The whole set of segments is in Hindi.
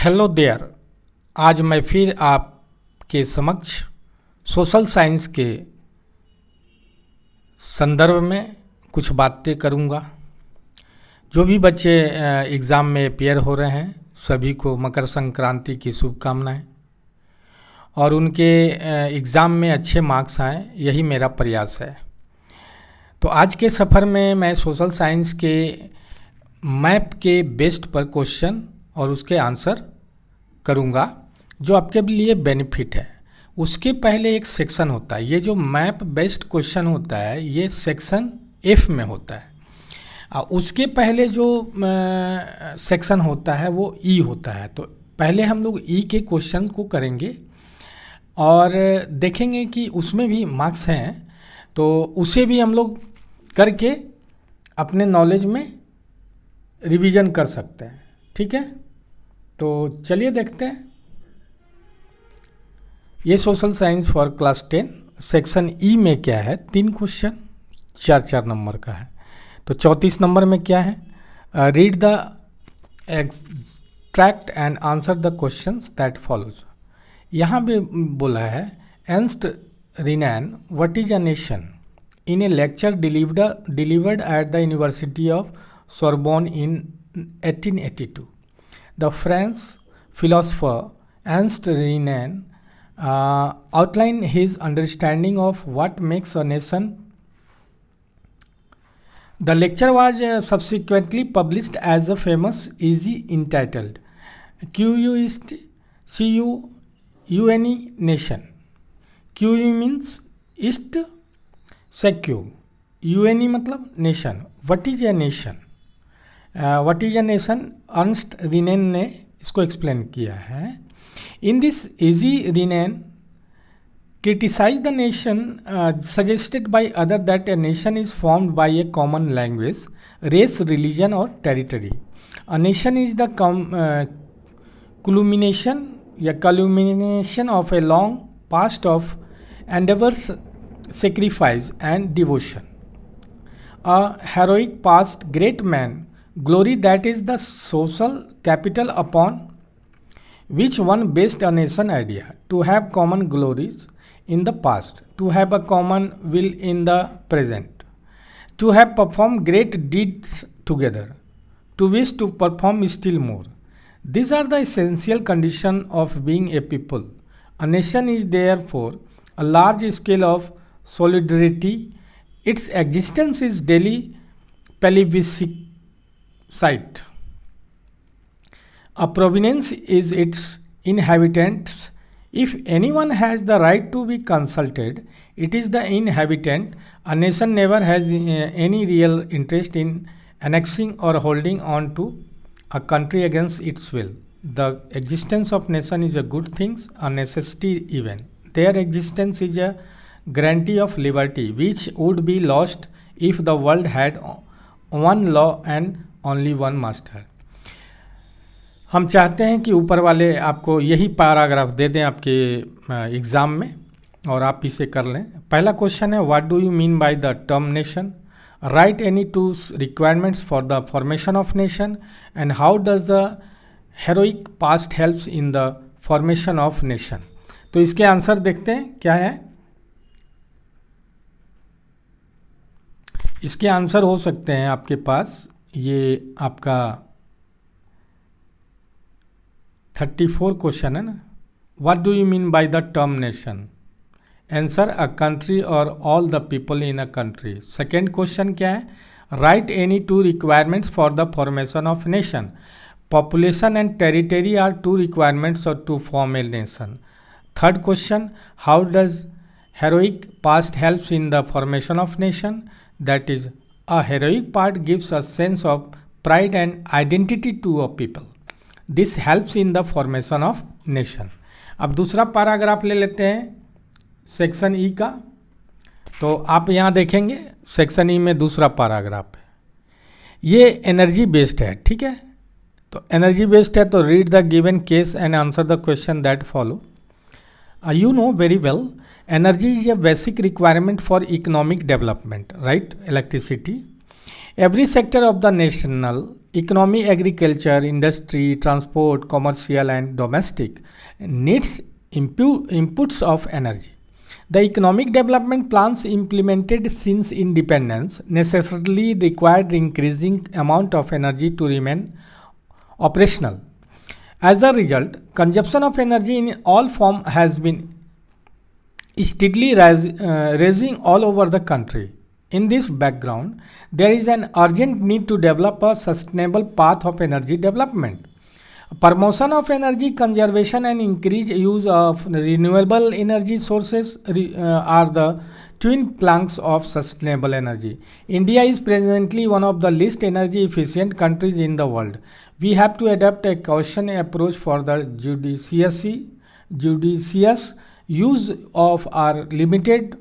Hello there. आज मैं फिर आपके समक्ष सोशल साइंस के संदर्भ में कुछ बातें करूंगा। जो भी बच्चे एग्ज़ाम में अपियर हो रहे हैं सभी को मकर संक्रांति की शुभकामनाएं और उनके एग्ज़ाम में अच्छे मार्क्स आएँ, यही मेरा प्रयास है। तो आज के सफ़र में मैं सोशल साइंस के मैप के बेस्ड पर क्वेश्चन और उसके आंसर करूंगा जो आपके लिए बेनिफिट है। उसके पहले एक सेक्शन होता है, ये जो मैप बेस्ड क्वेश्चन होता है ये सेक्शन एफ में होता है। उसके पहले जो सेक्शन होता है वो ई होता है। तो पहले हम लोग ई के क्वेश्चन को करेंगे और देखेंगे कि उसमें भी मार्क्स हैं, तो उसे भी हम लोग करके अपने नॉलेज में रिवीजन कर सकते हैं। ठीक है, तो चलिए देखते हैं। ये social science for class 10 section E में क्या है, 3 क्वेश्चन 4 नंबर का है। तो 34 नंबर में क्या है, read the extract and answer the questions that follows. यहाँ भी बोला है Ernest Renan what is a nation in a lecture delivered at the university of Sorbonne in 1882. The French philosopher Ernst Renan outlined his understanding of what makes a nation. The lecture was subsequently published as a famous essay entitled Q-U-E-S-T-C-U-N-E Nation. Q means East, Secu. U-N-E मतलब nation. What is a nation? What is a nation, Ernest Renan ने इसको एक्सप्लेन किया है। In this essay Renan criticise the nation suggested by other that a nation is formed by a common language, race, religion और territory. A nation is the culmination of a long past of endeavours, sacrifice and devotion. A heroic past, great man, glory that is the social capital upon which one based a nation idea. To have common glories in the past, to have a common will in the present, to have performed great deeds together, to wish to perform still more. These are the essential conditions of being a people. A nation is therefore a large scale of solidarity. Its existence is daily plebiscite. A province is its inhabitants. If anyone has the right to be consulted, it is the inhabitant. A nation never has any real interest in annexing or holding on to a country against its will. The existence of nation is a good thing, a necessity even. Their existence is a guarantee of liberty, which would be lost if the world had one law and only one master. हम चाहते हैं कि ऊपर वाले आपको यही पैराग्राफ दे दें आपके एग्ज़ाम में और आप इसे कर लें। पहला क्वेश्चन है what do you mean by the term nation, right any 2 requirements for the formation of nation and how does the heroic past helps in the formation of nation. तो इसके आंसर देखते हैं क्या है। इसके आंसर हो सकते हैं आपके पास, ये आपका 34 क्वेश्चन है ना, what do you mean by the term nation. Answer a country और all the people in a country. Second question क्या है, write any 2 requirements for the formation of nation. Population and territory are 2 requirements to form a nation. Third question, how does heroic past helps in the formation of nation, that is a heroic part gives a sense of pride and identity to a people. This helps in the formation of nation. अब दूसरा पैराग्राफ ले लेते हैं सेक्शन ई का। तो आप यहाँ देखेंगे सेक्शन ई में दूसरा पैराग्राफ है, ये एनर्जी बेस्ड है। ठीक है, तो एनर्जी बेस्ड है तो read the given case and answer the question that follow. You know very well, energy is a basic requirement for economic development, right? Electricity. Every sector of the national economy, agriculture, industry, transport, commercial and domestic needs inputs of energy. The economic development plans implemented since independence necessarily required increasing amount of energy to remain operational. As a result, consumption of energy in all forms has been steadily rising all over the country. In this background, there is an urgent need to develop a sustainable path of energy development. Promotion of energy conservation and increased use of renewable energy sources are the twin planks of sustainable energy. India is presently one of the least energy efficient countries in the world. We have to adopt a cautionary approach for the judicious use of our limited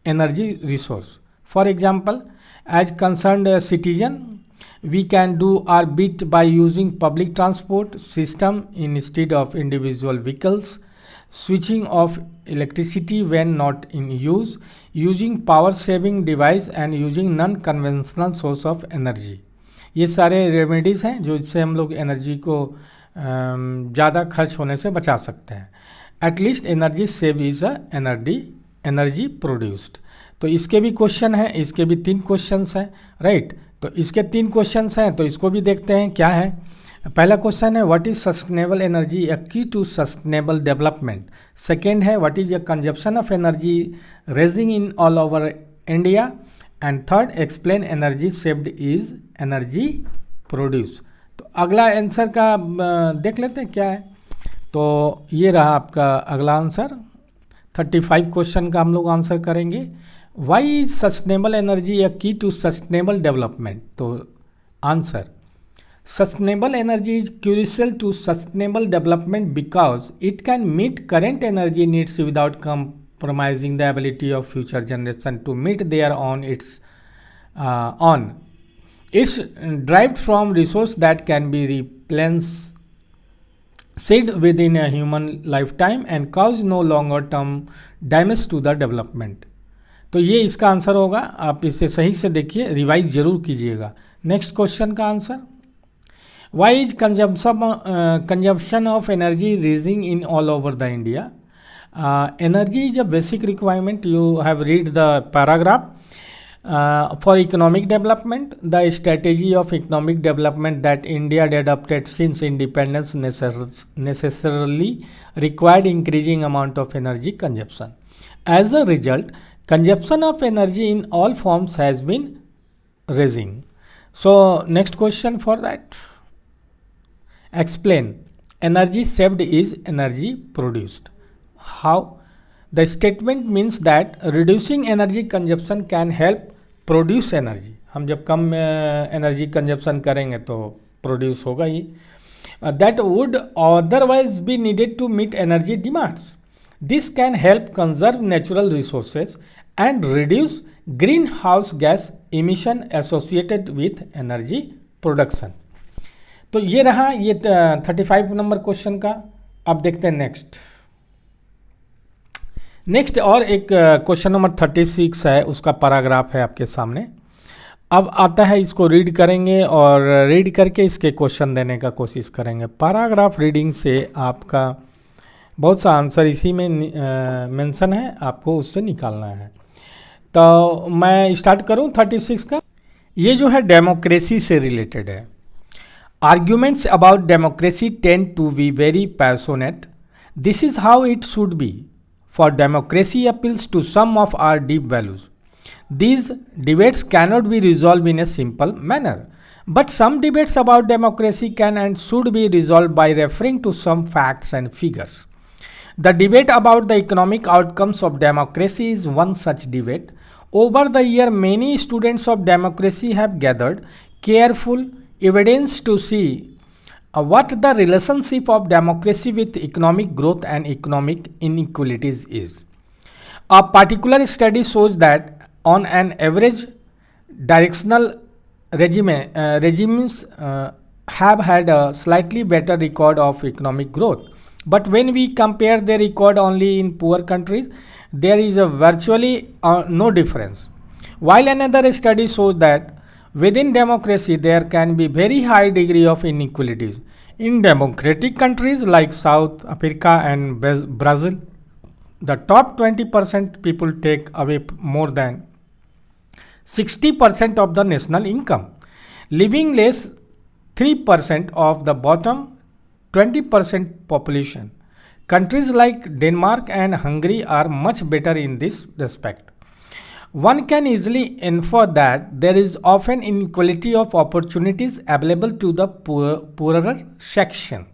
energy resource. For example, as concerned a citizen, we can do our bit by using public transport system instead of individual vehicles, switching off electricity when not in use, using power saving device and using non conventional source of energy. ये सारे रेमेडीज हैं जो इससे हम लोग एनर्जी को ज़्यादा खर्च होने से बचा सकते हैं. At least energy save is a energy produced. तो इसके भी क्वेश्चन हैं, इसके भी 3 क्वेश्चंस हैं, राइट. तो इसके 3 क्वेश्चंस हैं, तो इसको भी देखते हैं क्या है. पहला क्वेश्चन है व्हाट इज सस्टेनेबल एनर्जी ए की टू सस्टेनेबल डेवलपमेंट. सेकेंड है what is the consumption of energy raising in all over India. And third, explain energy saved is energy produce. तो अगला आंसर का देख लेते हैं क्या है. तो ये रहा आपका अगला आंसर. 35 क्वेश्चन का हम लोग आंसर करेंगे. वाई इज सस्टेनेबल एनर्जी ए की टू सस्टेनेबल डेवलपमेंट. तो answer, sustainable energy is crucial to sustainable development because it can meet current energy needs without compromising the ability of future generation to meet their own. It's derived from resource that can be replenished within a human lifetime and cause no longer term damage to the development. तो ये इसका आंसर होगा. आप इसे सही से देखिए, रिवाइज जरूर कीजिएगा. नेक्स्ट क्वेश्चन का answer, why is consumption of energy rising in all over the India? Energy is a basic requirement. You have read the paragraph. For economic development, the strategy of economic development that India adopted since independence necessarily required increasing amount of energy consumption. As a result, consumption of energy in all forms has been rising. So next question for that. Explain energy saved is energy produced. How? The statement means that reducing energy consumption can help produce energy. हम जब कम एनर्जी कंजप्शन करेंगे तो प्रोड्यूस होगा ही. That would otherwise be needed to meet energy demands. This can help conserve natural resources and reduce greenhouse gas emission associated with energy production. तो ये रहा ये 35 नंबर क्वेश्चन का. अब देखते हैं नेक्स्ट और एक क्वेश्चन नंबर 36 है, उसका पैराग्राफ है आपके सामने. अब आता है, इसको रीड करेंगे और रीड करके इसके क्वेश्चन देने का कोशिश करेंगे. पैराग्राफ रीडिंग से आपका बहुत सा आंसर इसी में मेंशन है, आपको उससे निकालना है. तो मैं स्टार्ट करूं 36 का. ये जो है डेमोक्रेसी से रिलेटेड है. Arguments about democracy tend to be very passionate. This is how it should be, for democracy appeals to some of our deep values. These debates cannot be resolved in a simple manner, but some debates about democracy can and should be resolved by referring to some facts and figures. The debate about the economic outcomes of democracy is one such debate. Over the year, many students of democracy have gathered careful evidence to see what the relationship of democracy with economic growth and economic inequalities is. A particular study shows that on an average, directional regimes have had a slightly better record of economic growth. But when we compare their record only in poor countries, there is a virtually no difference. While another study shows that Within democracy, there can be very high degree of inequalities. In democratic countries like South Africa and Brazil, the top 20% people take away more than 60% of the national income, leaving less 3% of the bottom 20% population. Countries like Denmark and Hungary are much better in this respect. One can easily infer that there is often inequality of opportunities available to the poorer section.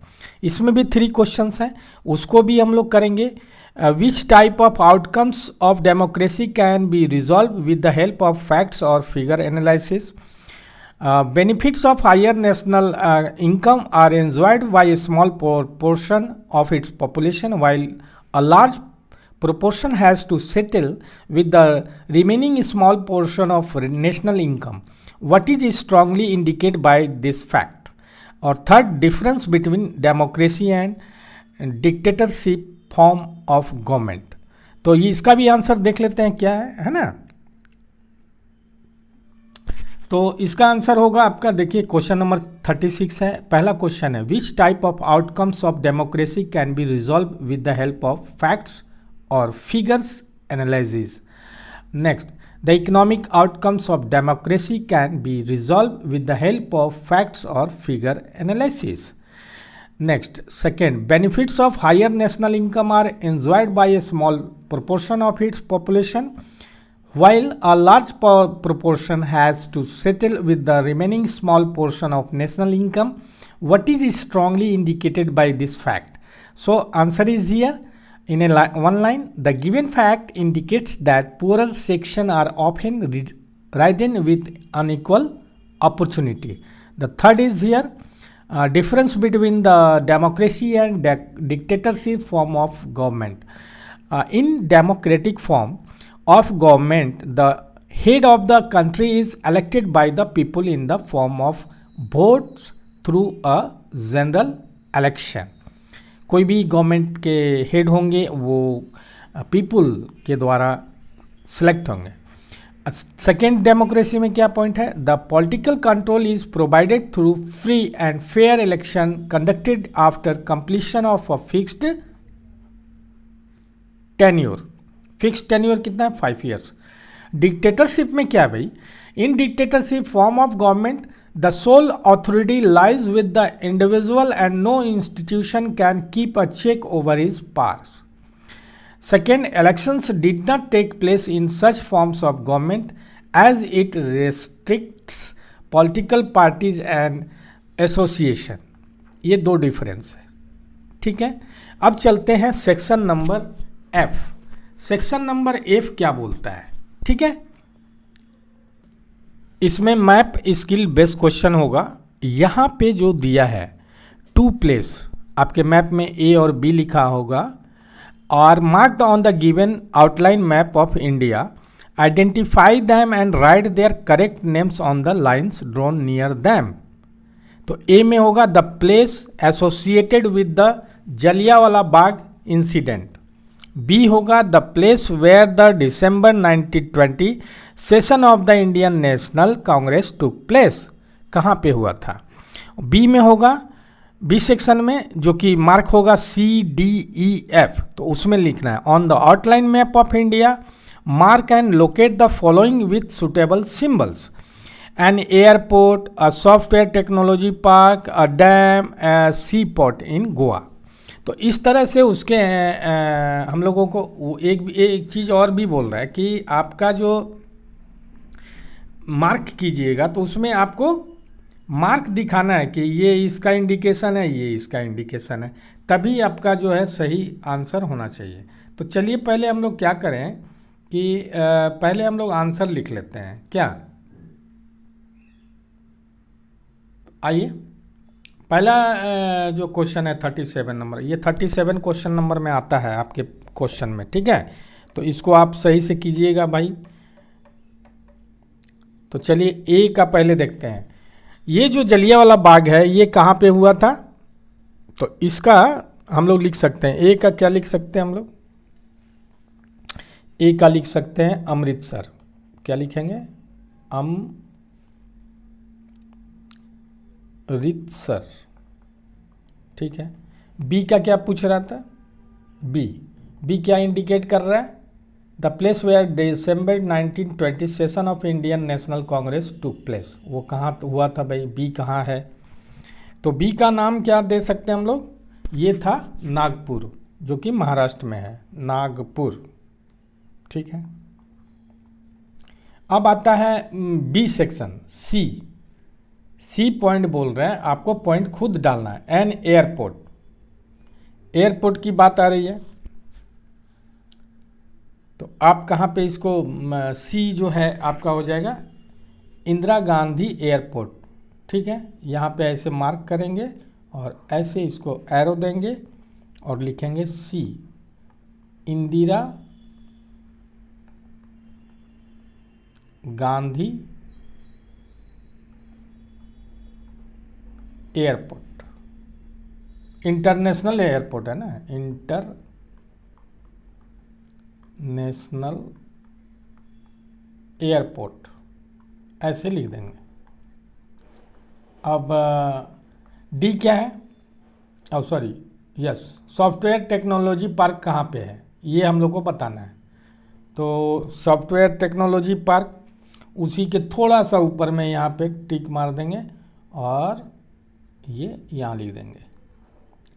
इसमें भी 3 क्वेश्चंस हैं, उसको भी हम लोग करेंगे. Which type of outcomes of democracy can be resolved with the help of facts or figure analysis? Benefits of higher national income are enjoyed by a small portion of its population, while a large proportion has to settle with the remaining small portion of national income. What is strongly indicated by this fact? Or third, difference between democracy and dictatorship form of government. तो ये इसका भी आंसर देख लेते हैं क्या है ना. तो इसका आंसर होगा आपका, देखिए क्वेश्चन नंबर 36 है. पहला क्वेश्चन है, which type of outcomes of democracy can be resolve with the help of facts or figures analysis. Next, the economic outcomes of democracy can be resolved with the help of facts or figure analysis. Next, second, benefits of higher national income are enjoyed by a small proportion of its population, while a large proportion has to settle with the remaining small portion of national income. What is strongly indicated by this fact? So answer is here. In one line, the given fact indicates that poorer sections are often ridden with unequal opportunity. The third is here, difference between the democracy and dictatorship form of government. In democratic form of government, the head of the country is elected by the people in the form of votes through a general election. कोई भी गवर्नमेंट के हेड होंगे वो पीपल के द्वारा सिलेक्ट होंगे. सेकेंड, डेमोक्रेसी में क्या पॉइंट है, the political control is provided through free and fair election conducted after completion of a fixed tenure. Fixed tenure कितना है, 5 years. डिक्टेटरशिप में क्या भाई, in dictatorship form of government the sole authority lies with the individual and no institution can keep a check over his powers. Second, elections did not take place in such forms of government as it restricts political parties and association. ये 2 डिफरेंस है. ठीक है, अब चलते हैं section number F. Section number F क्या बोलता है, ठीक है. इसमें मैप स्किल बेस्ड क्वेश्चन होगा. यहाँ पे जो दिया है 2 प्लेस, आपके मैप में A और B लिखा होगा, और marked on the given outline map of India, identify them and write their correct names on the lines drawn near them. तो A में होगा the place associated with the Jallianwala Bagh incident. B होगा the place where the December 1920 session of the Indian National Congress took place, कहाँ पे हुआ था. B में होगा, B सेक्शन में जो कि मार्क होगा CDEF, तो उसमें लिखना है on the outline map of India mark and locate the following with suitable symbols, an airport, a software technology park, a dam, sea port in Goa. तो इस तरह से उसके हम लोगों को एक चीज़ और भी बोल रहा है कि आपका जो मार्क कीजिएगा तो उसमें आपको मार्क दिखाना है कि ये इसका इंडिकेशन है, ये इसका इंडिकेशन है, तभी आपका जो है सही आंसर होना चाहिए. तो चलिए पहले हम लोग क्या करें कि पहले हम लोग आंसर लिख लेते हैं. क्या, आइए पहला जो क्वेश्चन है 37 नंबर, ये 37 क्वेश्चन नंबर में आता है आपके क्वेश्चन में, ठीक है. तो इसको आप सही से कीजिएगा भाई. तो चलिए ए का पहले देखते हैं. ये जो जलियांवाला बाग है ये कहाँ पे हुआ था, तो इसका हम लोग लिख सकते हैं, ए का क्या लिख सकते हैं हम लोग, ए का लिख सकते हैं अमृतसर. क्या लिखेंगे, अमृतसर, ठीक है। बी का क्या पूछ रहा था, बी क्या इंडिकेट कर रहा है, the place where December 1920 session of Indian National Congress took place, वो कहाँ हुआ था भाई, बी कहाँ है। तो बी का नाम क्या दे सकते हैं हम लोग, ये था नागपुर, जो कि महाराष्ट्र में है, नागपुर, ठीक है। अब आता है बी सेक्शन, सी पॉइंट बोल रहे हैं, आपको पॉइंट खुद डालना है। एन एयरपोर्ट, एयरपोर्ट की बात आ रही है, तो आप कहाँ पे इसको, सी जो है आपका हो जाएगा इंदिरा गांधी एयरपोर्ट, ठीक है। यहाँ पे ऐसे मार्क करेंगे और ऐसे इसको एरो देंगे और लिखेंगे c, Indira Gandhi airport, international airport है ना, इंटरनेशनल एयरपोर्ट, ऐसे लिख देंगे। अब डी क्या है, sorry yes, software technology park कहाँ पे है, ये हम लोग को बताना है। तो सॉफ्टवेयर टेक्नोलॉजी पार्क उसी के थोड़ा सा ऊपर में यहाँ पे टिक मार देंगे और ये यहाँ लिख देंगे,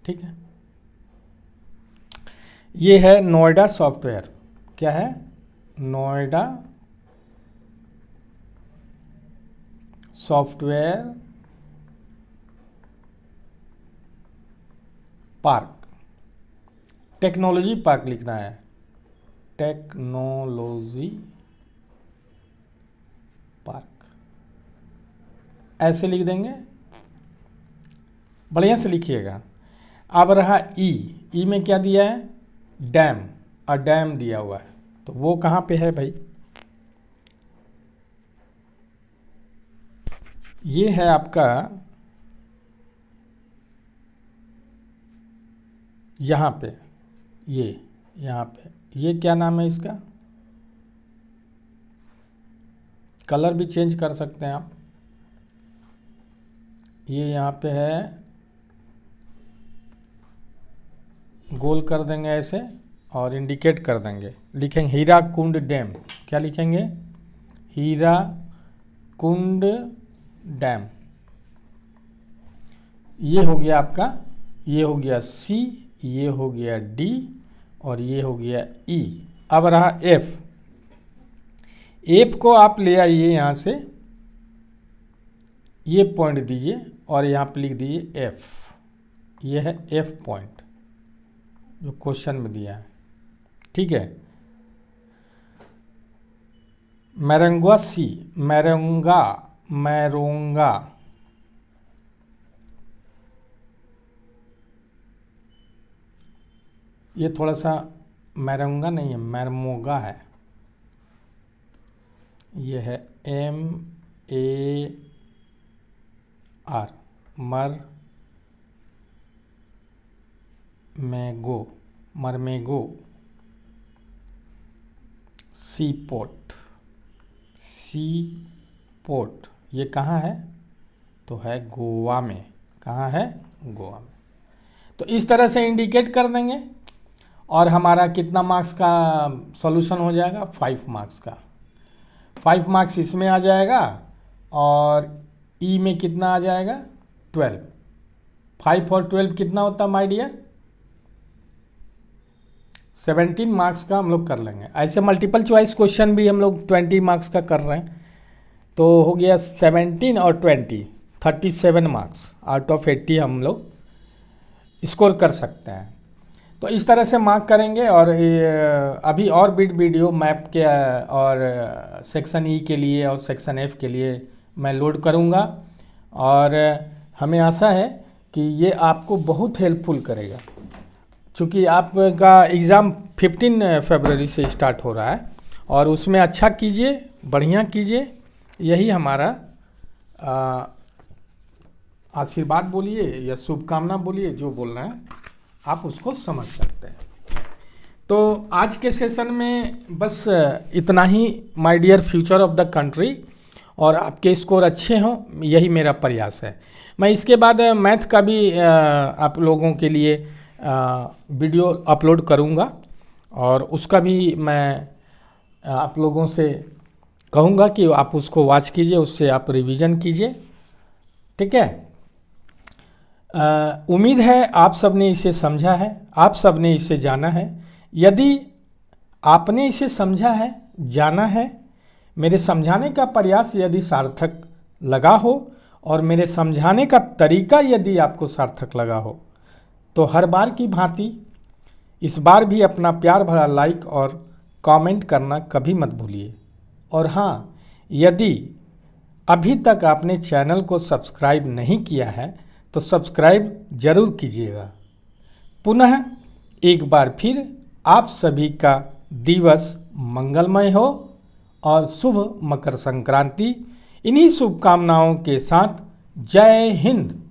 ठीक है। ये है नोएडा सॉफ्टवेयर, क्या है, Noida software park, technology park लिखना है, टेक्नोलॉजी पार्क, ऐसे लिख देंगे, बढ़िया से लिखिएगा। अब रहा ई में क्या दिया है, डैम, डैम दिया हुआ है, तो वो कहाँ पे है भाई, ये है आपका यहाँ पे, ये यहाँ पे, ये क्या नाम है इसका, कलर भी चेंज कर सकते हैं आप, ये यहाँ पे है, गोल कर देंगे ऐसे और इंडिकेट कर देंगे, लिखेंगे हीराकुंड डैम, क्या लिखेंगे, हीराकुंड डैम। ये हो गया आपका, ये हो गया सी, ये हो गया डी और ये हो गया ई। अब रहा एफ, एफ को आप ले आइए यहाँ से, ये पॉइंट दीजिए और यहाँ पे लिख दीजिए एफ, ये है एफ पॉइंट जो क्वेश्चन में दिया है, ठीक है। मैरोंगा सी, मैरोंगा, ये थोड़ा सा मैरोंगा नहीं है, मैरमोगा है, ये है MAR, मरमेगो सी पोर्ट, ये कहाँ है, तो है गोवा में, कहाँ है, गोवा में। तो इस तरह से इंडिकेट कर देंगे और हमारा कितना मार्क्स का सॉल्यूशन हो जाएगा, 5 मार्क्स का, 5 मार्क्स इसमें आ जाएगा और ई में कितना आ जाएगा, 12, 5 और 12 कितना होता है माय डियर, 17 मार्क्स का हम लोग कर लेंगे। ऐसे मल्टीपल चॉइस क्वेश्चन भी हम लोग 20 मार्क्स का कर रहे हैं, तो हो गया 17 और 20, 37 मार्क्स आउट ऑफ 80 हम लोग स्कोर कर सकते हैं। तो इस तरह से मार्क करेंगे और अभी और वीडियो मैप के और सेक्शन ई के लिए और सेक्शन एफ के लिए मैं लोड करूंगा और हमें आशा है कि ये आपको बहुत हेल्पफुल करेगा, क्योंकि आपका एग्ज़ाम 15 फरवरी से स्टार्ट हो रहा है और उसमें अच्छा कीजिए, बढ़िया कीजिए, यही हमारा आशीर्वाद बोलिए या शुभकामना बोलिए, जो बोलना है आप उसको समझ सकते हैं। तो आज के सेशन में बस इतना ही my dear future of the country, और आपके स्कोर अच्छे हों यही मेरा प्रयास है। मैं इसके बाद मैथ का भी आप लोगों के लिए वीडियो अपलोड करूँगा और उसका भी मैं आप लोगों से कहूँगा कि आप उसको वॉच कीजिए, उससे आप रिवीजन कीजिए। ठीक है। उम्मीद है आप सब ने इसे समझा है, आप सब ने इसे जाना है। यदि आपने इसे समझा है, जाना है, मेरे समझाने का प्रयास यदि सार्थक लगा हो और मेरे समझाने का तरीका यदि आपको सार्थक लगा हो, तो हर बार की भांति इस बार भी अपना प्यार भरा लाइक और कमेंट करना कभी मत भूलिए। और हाँ, यदि अभी तक आपने चैनल को सब्सक्राइब नहीं किया है तो सब्सक्राइब जरूर कीजिएगा। पुनः एक बार फिर आप सभी का दिवस मंगलमय हो और शुभ मकर संक्रांति। इन्हीं शुभकामनाओं के साथ जय हिंद।